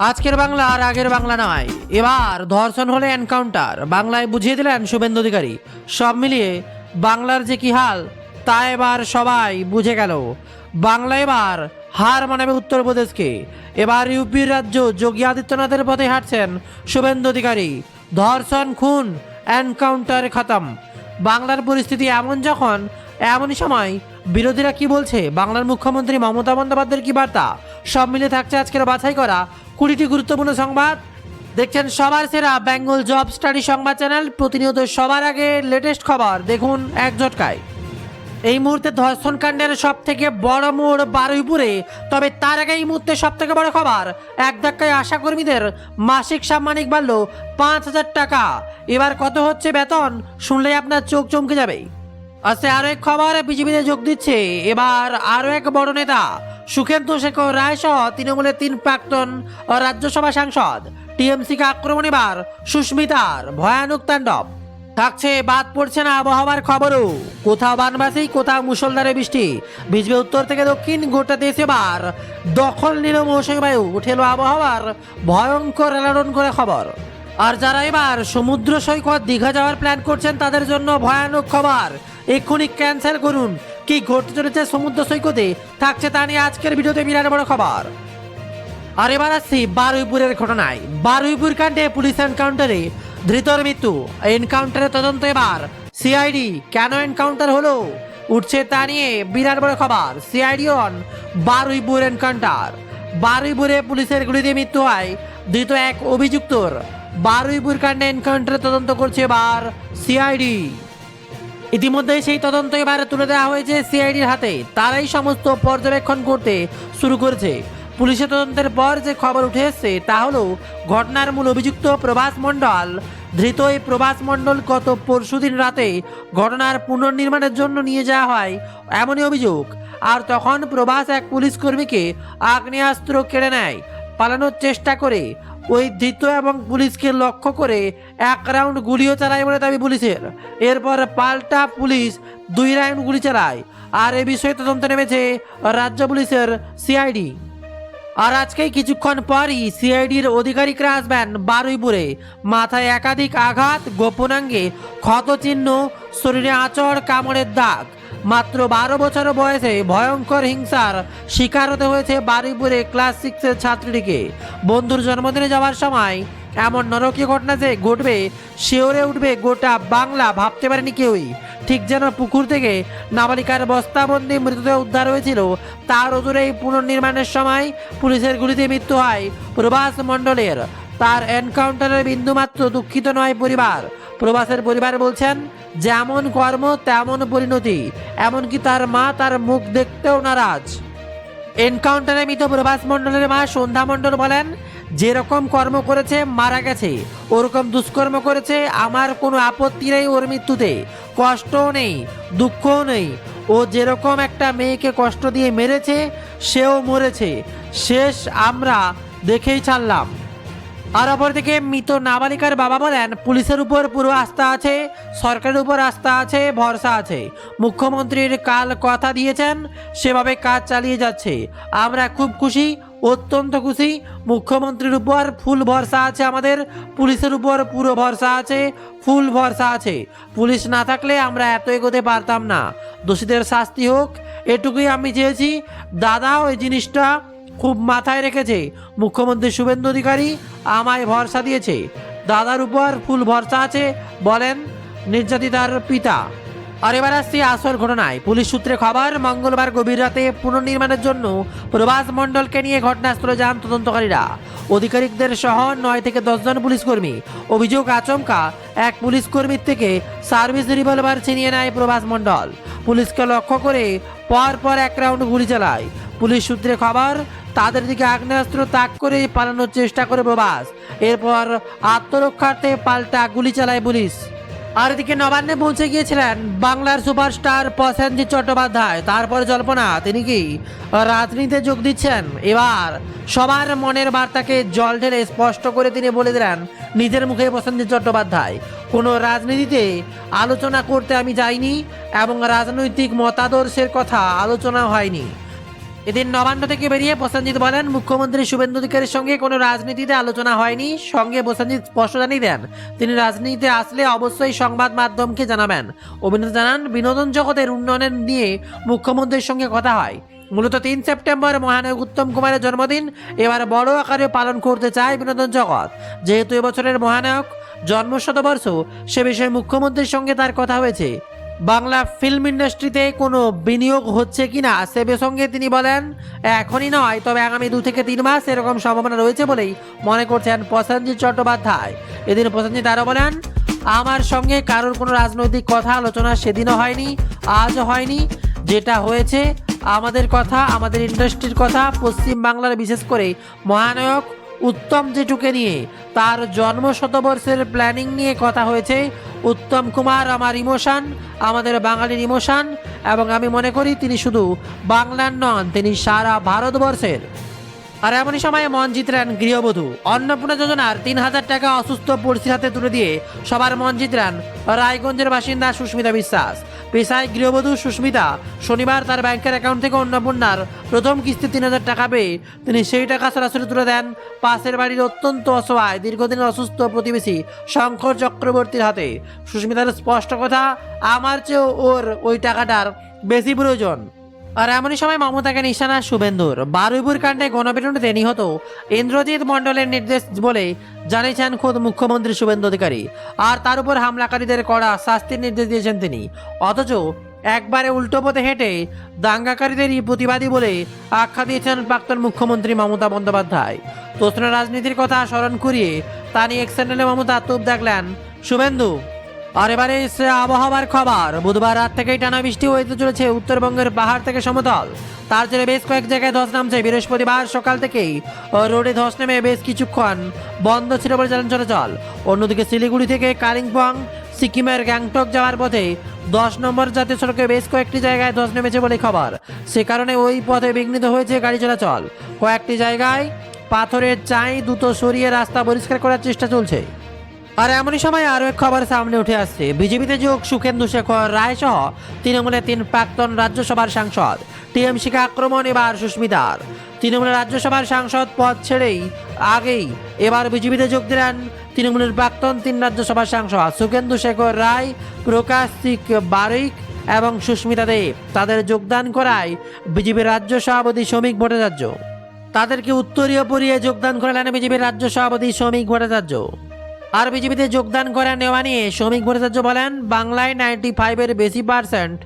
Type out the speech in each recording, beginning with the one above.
আজকের বাংলা আর আগের বাংলা নয়, এবার ধর্ষণ হলে এনকাউন্টার বাংলায় বুঝিয়ে দিলেন শুভেন্দু অধিকারী। সব মিলিয়ে বাংলার যে কি হাল তা এবার সবাই বুঝে গেল। বাংলা এবার হার মানাবে উত্তরপ্রদেশকে। এবার ইউপির রাজ্য যোগী আদিত্যনাথের পথে হাঁটছেন শুভেন্দু অধিকারী। ধর্ষণ, খুন, এনকাউন্টার খতম। বাংলার পরিস্থিতি এমন যখন, এমনই সময় বিরোধীরা কি বলছে, বাংলার মুখ্যমন্ত্রী মমতা বন্দ্যোপাধ্যায়ের কি বার্তা, সব মিলে থাকছে আজকের বাছাই করা 20টি গুরুত্বপূর্ণ সংবাদ। দেখছেন সবার সেরা বেঙ্গল জব স্টাডি সংবাদ চ্যানেল। প্রতিনিয়ত সবার আগে লেটেস্ট খবর দেখুন এক ঝটকায়। এই মুহূর্তে ধর্ষণ কাণ্ডের সব থেকে বড় মোড় বারুইপুরে। তবে তার আগে এই মুহূর্তে সব থেকে বড় খবর, এক ধাক্কায় আশাকর্মীদের মাসিক সাম্মানিক বাড়ল 5,000 টাকা। এবার কত হচ্ছে বেতন শুনলেই আপনার চোখ চমকে যাবে। আচ্ছা, আরো এক খবর, বিজেপিতে যোগ দিচ্ছে এবার আরো এক বড় নেতা সুখেন্দু শেখর রায় সহ তৃণমূলের 3 প্রাক্তন রাজ্যসভা সাংসদ। টিএমসিকে আক্রমণ এবার সুস্মিতার ভয়ানক তাণ্ডব। থাকছে বাদ পড়ছে না আবহাওয়ার খবরও। কোথাও বানবাসী, কোথাও মুষলধারে বৃষ্টি। ভিজবে উত্তর থেকে দক্ষিণ, গোটা দেশে এবার দখল নিল মৌসুমী বায়ু। উঠেল আবহাওয়ার ভয়ঙ্কর এলারন করে খবর। আর যারা এবার সমুদ্র সৈকত দীঘা যাওয়ার প্ল্যান করছেন তাদের জন্য ভয়ানক খবর, এক্ষুনি ক্যান্সেল করুন। কি ঘটতে চলেছে সমুদ্র সৈকতে থাকছে তা নিয়ে আজকের ভিডিওতে বিরাট বড় খবর। আর এবার আসছি বারুইপুরের ঘটনায়। বারুইপুর কাণ্ডে পুলিশ এনকাউন্টারে ধৃতর মৃত্যু। এনকাউন্টারের তদন্ত এবার সিআইডি। কেন এনকাউন্টার হলো উঠছে তা নিয়ে বিরাট বড় খবর। CID on Baruipur encounter. বারুইপুরে পুলিশের গুলিতে মৃত্যু হয় ধৃত এক অভিযুক্তর। বারুইপুর কাণ্ডে এনকাউন্টারের তদন্ত করছে এবার সিআইডি। ইতিমধ্যে সেই তদন্ত এবার তুলে দেওয়া হয়েছে সিআইডির হাতে। তারাই সমস্ত পর্যবেক্ষণ করতে শুরু করেছে। পুলিশের তদন্তের পর যে খবর উঠে এসছে তা হলো ঘটনার মূল অভিযুক্ত প্রভাস মণ্ডল। ধৃত এই প্রভাস মণ্ডল গত পরশুদিন রাতে ঘটনার পুনর্নির্মাণের জন্য নিয়ে যাওয়া হয় এমনই অভিযোগ। আর তখন প্রভাস এক পুলিশ কর্মীকে আগ্নেয়াস্ত্র কেড়ে নেয়। পালানোর চেষ্টা করে ওই ধৃত এবং পুলিশকে লক্ষ্য করে 1 রাউন্ড গুলিও চালায় বলে দাবি পুলিশের। এরপর পাল্টা পুলিশ 2 রাউন্ড গুলি চালায়। আর এ বিষয়ে তদন্ত নেমেছে রাজ্য পুলিশের সিআইডি। আর আজকেই কিছুক্ষণ পরই সিআইডির অধিকারিকরা আসবেন বারুইপুরে। মাথায় একাধিক আঘাত, গোপনাঙ্গে ক্ষতচিহ্ন, শরীরে আঁচড়, কামড়ের দাগ। মাত্র 12 বছর বয়সে ভয়ঙ্কর হিংসার শিকার হতে হয়েছে বারুইপুরে ক্লাস 6-এর ছাত্রীটিকে। বন্ধুর জন্মদিনে যাওয়ার সময় এমন নরকীয় ঘটনা যে ঘটবে, শিওরে উঠবে গোটা বাংলা, ভাবতে পারেনি কেউই। ঠিক যেন পুকুর থেকে নাবালিকার বস্তাবন্দি মৃতদেহ উদ্ধার হয়েছিল, তার অদূরেই পুনর্নির্মাণের সময় পুলিশের গুলিতে মৃত্যু হয় প্রভাস মণ্ডলের। তার এনকাউন্টারের বিন্দুমাত্র দুঃখিত নয় পরিবার। প্রভাসের পরিবার বলছেন, যেমন কর্ম তেমন পরিণতি। এমনকি তার মা তার মুখ দেখতেও নারাজ। এনকাউন্টারে মৃত প্রভাস মণ্ডলের মা সন্ধ্যা মণ্ডল বলেন, যেরকম কর্ম করেছে মারা গেছে, ওরকম দুষ্কর্ম করেছে, আমার কোনো আপত্তি নেই ওর মৃত্যুতে। কষ্টও নেই, দুঃখও নেই। ও যেরকম একটা মেয়েকে কষ্ট দিয়ে মেরেছে, সেও মরেছে। শেষ আমরা দেখেই ছাড়লাম। আর অপরদিকে মৃত নাবালিকার বাবা বলেন, পুলিশের উপর পুরো আস্থা আছে, সরকারের উপর আস্থা আছে, ভরসা আছে। মুখ্যমন্ত্রীর কাল কথা দিয়েছেন, সেভাবে কাজ চালিয়ে যাচ্ছে। আমরা খুব খুশি, অত্যন্ত খুশি। মুখ্যমন্ত্রীর উপর ফুল ভরসা আছে আমাদের, পুলিশের উপর পুরো ভরসা আছে, ফুল ভরসা আছে। পুলিশ না থাকলে আমরা এত এগোতে পারতাম না। দোষীদের শাস্তি হোক, এটুকুই আমি চেয়েছি। দাদা ওই জিনিসটা খুব মাথায় রেখেছে। মুখ্যমন্ত্রী শুভেন্দু অধিকারী আমায় ভরসা দিয়েছে, দাদার উপর ফুল ভরসা আছে, বলেন নির্যাতিতার পিতা। আর এবার আসছি আসল ঘটনায়। পুলিশ সূত্রে খবর, মঙ্গলবার গভীর রাতে পুনর্নির্মাণের জন্য প্রভাস মণ্ডলকে নিয়ে ঘটনাস্থলে যান তদন্তকারীরা। আধিকারিকদের সহ 9 থেকে 10 জন পুলিশ কর্মী। অভিযোগ, আচমকা এক পুলিশ কর্মীর থেকে সার্ভিস রিভলভার ছিনিয়ে নেয় প্রভাস মণ্ডল। পুলিশকে লক্ষ্য করে পর 1 রাউন্ড গুলি চালায়। পুলিশ সূত্রে খবর, তাদের দিকে আগ্নেয়াস্ত্র তাক করে পালানোর চেষ্টা করে প্রভাস। এরপর আত্মরক্ষার্থে পাল্টা গুলি চালায় পুলিশ। আর এদিকে নবান্নে পৌঁছে গিয়েছিলেন বাংলার সুপারস্টার প্রসেনজিৎ চট্টোপাধ্যায়। তারপর জল্পনা তিনি কি রাজনীতিতে যোগ দিচ্ছেন। এবার সবার মনের বার্তাকে জল ঢেলে স্পষ্ট করে তিনি বলে দিলেন নিজের মুখে প্রসেনজিৎ চট্টোপাধ্যায়, কোনো রাজনীতিতে আলোচনা করতে আমি যাইনি এবং রাজনৈতিক মতাদর্শের কথা আলোচনা হয়নি। এদিন নবান্ন থেকে বেরিয়ে প্রসেনজিৎ বলেন, মুখ্যমন্ত্রী শুভেন্দু অধিকারীর সঙ্গে কোনো রাজনীতিতে আলোচনা হয়নি। সঙ্গে প্রসেনজিৎ স্পষ্ট জানিয়ে দেন, তিনি রাজনীতিতে আসলে অবশ্যই সংবাদ মাধ্যমকে জানাবেন। অভিনেতা জানান, বিনোদন জগতের উন্নয়নের নিয়ে মুখ্যমন্ত্রীর সঙ্গে কথা হয়। মূলত 3 সেপ্টেম্বর মহানায়ক উত্তম কুমারের জন্মদিন এবার বড় আকারে পালন করতে চায় বিনোদন জগৎ। যেহেতু এবছরের মহানায়ক জন্মশতবর্ষ, সে বিষয়ে মুখ্যমন্ত্রীর সঙ্গে তার কথা হয়েছে। বাংলা ফিল্ম ইন্ডাস্ট্রিতে কোনো বিনিয়োগ হচ্ছে কিনা সে প্রসঙ্গে তিনি বলেন, এখনই নয়, তবে আগামী 2 থেকে 3 মাস এরকম সম্ভাবনা রয়েছে বলেই মনে করছেন প্রসেনজিৎ চট্টোপাধ্যায়। এদিন প্রসেনজিৎ আরও বলেন, আমার সঙ্গে কারোর কোনো রাজনৈতিক কথা আলোচনা সেদিনও হয়নি, আজও হয়নি। যেটা হয়েছে আমাদের কথা, আমাদের ইন্ডাস্ট্রির কথা, পশ্চিম বাংলার বিশেষ করে মহানায়ক উত্তম জেঠুকে নিয়ে, তার জন্ম শতবর্ষের প্ল্যানিং নিয়ে কথা হয়েছে। উত্তম কুমার আমার ইমোশন, আমাদের বাঙালির ইমোশন, এবং আমি মনে করি তিনি শুধু বাংলার নন, তিনি সারা ভারতবর্ষের। আর এমনই সময় মন জিতলেন গৃহবধূ। অন্নপূর্ণা যোজনার 3,000 টাকা অসুস্থ পড়শির হাতে তুলে দিয়ে সবার মন জিতলেন রায়গঞ্জের বাসিন্দা সুস্মিতা বিশ্বাস। পেশায় গৃহবধূ সুস্মিতা শনিবার তার ব্যাংকের অ্যাকাউন্ট থেকে অন্নপূর্ণার প্রথম কিস্তি 3,000 টাকা পেয়ে তিনি সেই টাকা সরাসরি তুলে দেন পাশের বাড়ির অত্যন্ত অসহায় দীর্ঘদিনের অসুস্থ প্রতিবেশী শঙ্কর চক্রবর্তীর হাতে। সুস্মিতার স্পষ্ট কথা, আমার চেয়েও ওর ওই টাকাটার বেশি প্রয়োজন। আর এমনই সময় মমতাকে নিশানা শুভেন্দুর। বারুইপুর কাণ্ডে গণপিটুনিতে নিহত ইন্দ্রজিৎ মণ্ডলের নির্দেশ বলে জানিয়েছেন খোদ মুখ্যমন্ত্রী শুভেন্দু অধিকারী। আর তার উপর হামলাকারীদের কড়া শাস্তির নির্দেশ দিয়েছেন তিনি। অথচ একবারে উল্টো পথে হেঁটে দাঙ্গাকারীদেরই প্রতিবাদী বলে আখ্যা দিয়েছেন প্রাক্তন মুখ্যমন্ত্রী মমতা বন্দ্যোপাধ্যায়। তোষণ রাজনীতির কথা স্মরণ করিয়ে তা নিয়ে এক চ্যানেলে মমতা তোপ দেখলেন শুভেন্দু। আর এবারে আবহাওয়ার খবর। বুধবার রাত থেকেই টানা বৃষ্টি হতে চলেছে উত্তরবঙ্গের পাহাড় থেকে সমতল। তার জেরে বেশ কয়েক জায়গায় ধস নামছে। বৃহস্পতিবার সকাল থেকেই রোডে ধস নেমে বেশ কিছুক্ষণ বন্ধ ছিল বলে জানান চলাচল। অন্যদিকে শিলিগুড়ি থেকে কালিম্পং সিকিমের গ্যাংটক যাওয়ার পথে 10 নম্বর জাতীয় সড়কে বেশ কয়েকটি জায়গায় ধস নেমেছে বলে খবর। সে কারণে ওই পথে বিঘ্নিত হয়েছে গাড়ি চলাচল। কয়েকটি জায়গায় পাথরের চাই দ্রুত সরিয়ে রাস্তা পরিষ্কার করার চেষ্টা চলছে। আর এমনই সময় আরও এক খবর সামনে উঠে আসছে। বিজেপিতে যোগ সুখেন্দু শেখর রায় সহ তৃণমূলের 3 প্রাক্তন রাজ্যসভার সাংসদ। টিএমসিকে আক্রমণ এবার সুস্মিতার। তৃণমূলের রাজ্যসভার সাংসদ পদ ছেড়েই আগেই এবার বিজেপিতে যোগ দিলেন তৃণমূলের প্রাক্তন 3 রাজ্যসভার সাংসদ সুখেন্দু শেখর রায়, প্রকাশ সিং বারিক এবং সুস্মিতা দেব। তাদের যোগদান করায় বিজেপির রাজ্য সভাপতি শ্রমিক ভট্টাচার্য। তাদেরকে উত্তরীয় পরিয়ে যোগদান করালেন বিজেপির রাজ্য সভাপতি শ্রমিক ভট্টাচার্য। আর বিজেপিতে যোগদান করা নেওয়া নিয়ে শ্রমিক ভট্টাচার্য বলেন, বাংলায় 95-এর বেশি %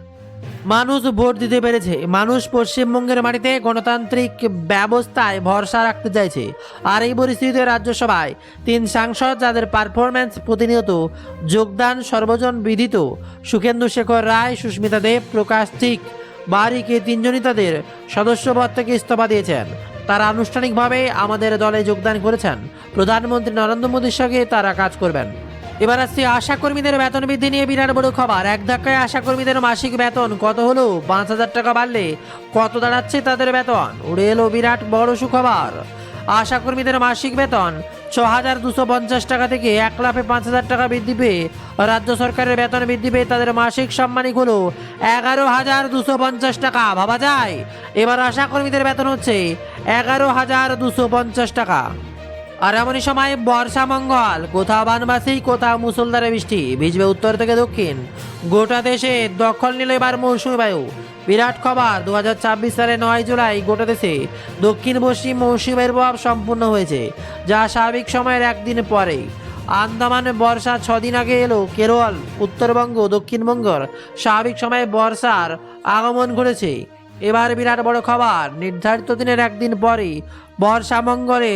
মানুষ ভোট দিতে পেরেছে। মানুষ পশ্চিমবঙ্গের মাটিতে গণতান্ত্রিক ব্যবস্থায় ভরসা রাখতে চাইছে। আর এই পরিস্থিতিতে রাজ্যসভায় 3 সাংসদ যাদের পারফরম্যান্স প্রতিনিয়ত যোগদান সর্বজন বিদিত সুখেন্দু শেখর রায়, সুস্মিতা দেব, প্রকাশ সিং বারিক, এই 3 জনই তাদের সদস্যপদ থেকে ইস্তফা দিয়েছেন। তারা আনুষ্ঠানিকভাবে আমাদের দলে যোগদান করেছেন। প্রধানমন্ত্রী নরেন্দ্র মোদীর সঙ্গে তারা কাজ করবেন। এবার আসছে আশাকর্মীদের বেতন বৃদ্ধি নিয়ে বিরাট বড় খবর। এক ধাক্কায় আশাকর্মীদের মাসিক বেতন কত হলো? 5,000 টাকা বাড়লে কত দাঁড়াচ্ছে তাদের বেতন? উড়ে এলো বিরাট বড় সুখবর। আশাকর্মীদের মাসিক বেতন 6,250 টাকা থেকে 1,05,000 টাকা বৃদ্ধি পেয়ে রাজ্য সরকারের বেতন বৃদ্ধি পেয়ে তাদের মাসিক সাম্মানিক হলো 11,250 টাকা। ভাবা যায়, এবার আশাকর্মীদের বেতন হচ্ছে 11,250 টাকা। আর এমনই সময় বর্ষা মঙ্গল। কোথাও বানবাসী, কোথাও মুষলধারে বৃষ্টি। ভিজবে উত্তর থেকে দক্ষিণ। গোটা দেশে দখল নিল এবার মৌসুমী বায়ু। বিরাট খবর, 2026 সালে 9 জুলাই গোটা দেশে দক্ষিণ পশ্চিম মৌসুমী বায়ুর প্রভাব সম্পূর্ণ হয়েছে, যা স্বাভাবিক সময়ের একদিন পরে। আন্দামানে বর্ষা 6 দিন আগে এলো কেরল, উত্তরবঙ্গ, দক্ষিণবঙ্গের স্বাভাবিক সময়ে বর্ষার আগমন ঘটেছে। এবার বিরাট বড় খবর, নির্ধারিত দিনের একদিন পরে বর্ষা মঙ্গলে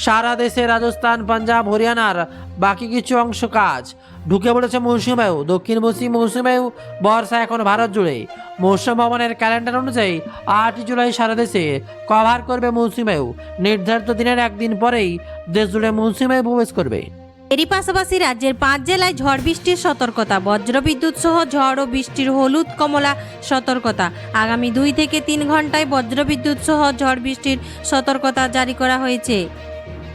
সারা দেশে রাজস্থান, পাঞ্জাব, হরিয়ানার বাকি কিছু অংশ কাজ ঢুকে পড়েছে মৌসুমী বায়ু। দক্ষিণ পশ্চিম মৌসুমী বায়ু বর্ষা এখন ভারত জুড়ে। মৌসুম ভবনের ক্যালেন্ডার অনুযায়ী 8 জুলাই সারা দেশে কভার করবে মৌসুমী বায়ু। নির্ধারিত দিনের একদিন পরেই দেশ জুড়ে মৌসুমী বায়ু প্রবেশ করবে। এরই পাশাপাশি রাজ্যের 5 জেলায় ঝড় বৃষ্টির সতর্কতা। বজ্রবিদ্যুৎ সহ ঝড় ও বৃষ্টির হলুদ কমলা সতর্কতা। আগামী 2 থেকে 3 ঘন্টায় বজ্রবিদ্যুৎ সহ ঝড় বৃষ্টির সতর্কতা জারি করা হয়েছে।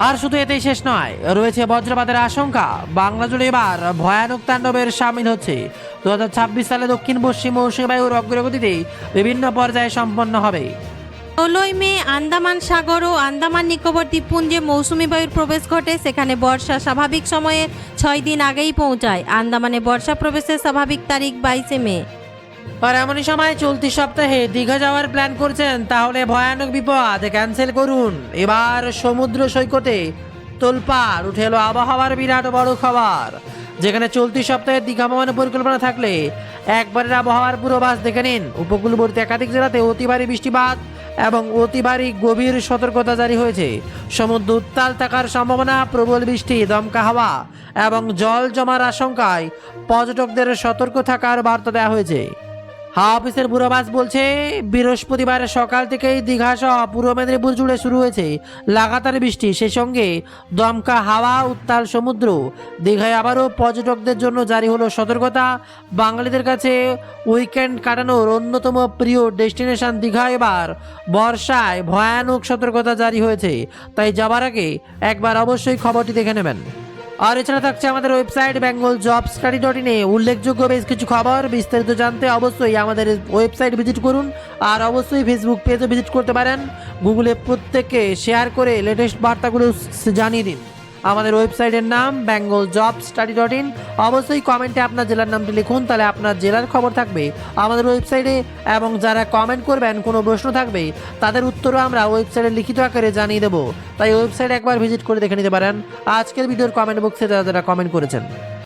আর শুধু এতেই শেষ নয়, রয়েছে বজ্রপাতের আশঙ্কা। বাংলা জুড়ে এবার ভয়ানক তাণ্ডবের সামিল হচ্ছে। 2026 সালে দক্ষিণ পশ্চিম মৌসুমী বায়ুর অগ্রগতিতে বিভিন্ন পর্যায়ে সম্পন্ন হবে। 16 মে আন্দামান সাগর ও আন্দামান নিকোবর দ্বীপপুঞ্জে মৌসুমী বায়ুর প্রবেশ ঘটে। সেখানে বর্ষা স্বাভাবিক সময়ে 6 দিন আগেই পৌঁছায়। আন্দামানে বর্ষা প্রবেশের স্বাভাবিক তারিখ 22 মে। আর এমনই সময় চলতি সপ্তাহে দীঘা যাওয়ার প্ল্যান করছেন, তাহলে ভয়ানক বিপদ, ক্যান্সেল করুন। এবার সমুদ্র সৈকতে তোলপাড় উঠে এলো আবহাওয়ার বিরাট বড় খবর। যেখানে চলতি সপ্তাহে দীঘা ভ্রমণের পরিকল্পনা থাকলে একবারের আবহাওয়ার পূর্বাভাস দেখে নিন। উপকূলবর্তী একাধিক জেলাতে অতি ভারী বৃষ্টিপাত এবং অতি ভারী গভীর সতর্কতা জারি হয়েছে। সমুদ্র উত্তাল থাকার সম্ভাবনা, প্রবল বৃষ্টি, দমকা হাওয়া এবং জল জমার আশঙ্কায় পর্যটকদের সতর্ক থাকার বার্তা দেওয়া হয়েছে। হাওয়া অফিসের পূর্বাভাস বলছে, বৃহস্পতিবার সকাল থেকেই দীঘা সহ পূর্ব মেদিনীপুর জুড়ে শুরু হয়েছে লাগাতার বৃষ্টি, সেই সঙ্গে দমকা হাওয়া, উত্তাল সমুদ্র। দীঘায় আবারও পর্যটকদের জন্য জারি হলো সতর্কতা। বাঙালিদের কাছে উইকেন্ড কাটানোর অন্যতম প্রিয় ডেস্টিনেশন দীঘা এবার বর্ষায় ভয়ানক সতর্কতা জারি হয়েছে। তাই যাবার আগে একবার অবশ্যই খবরটি দেখে নেবেন। আর এছাড়া থাকছে আমাদের ওয়েবসাইট bengalJobStudy.in এ উল্লেখযোগ্য বেশ কিছু খবর। বিস্তারিত জানতে অবশ্যই আমাদের ওয়েবসাইট ভিজিট করুন। আর অবশ্যই ফেসবুক পেজও ভিজিট করতে পারেন। গুগলে প্রত্যেককে শেয়ার করে লেটেস্ট বার্তাগুলো জানিয়ে দিন। আমাদের ওয়েবসাইটের নাম bengalJobStudy.in। অবশ্যই কমেন্টে আপনার জেলার নামটি লিখুন, তাহলে আপনার জেলার খবর থাকবে আমাদের ওয়েবসাইটে। এবং যারা কমেন্ট করবেন, কোনো প্রশ্ন থাকবে, তাদের উত্তরও আমরা ওয়েবসাইটে লিখিত আকারে জানিয়ে দেবো। তাই ওয়েবসাইট একবার ভিজিট করে দেখে নিতে পারেন। আজকের ভিডিওর কমেন্ট বক্সে যারা যারা কমেন্ট করেছেন।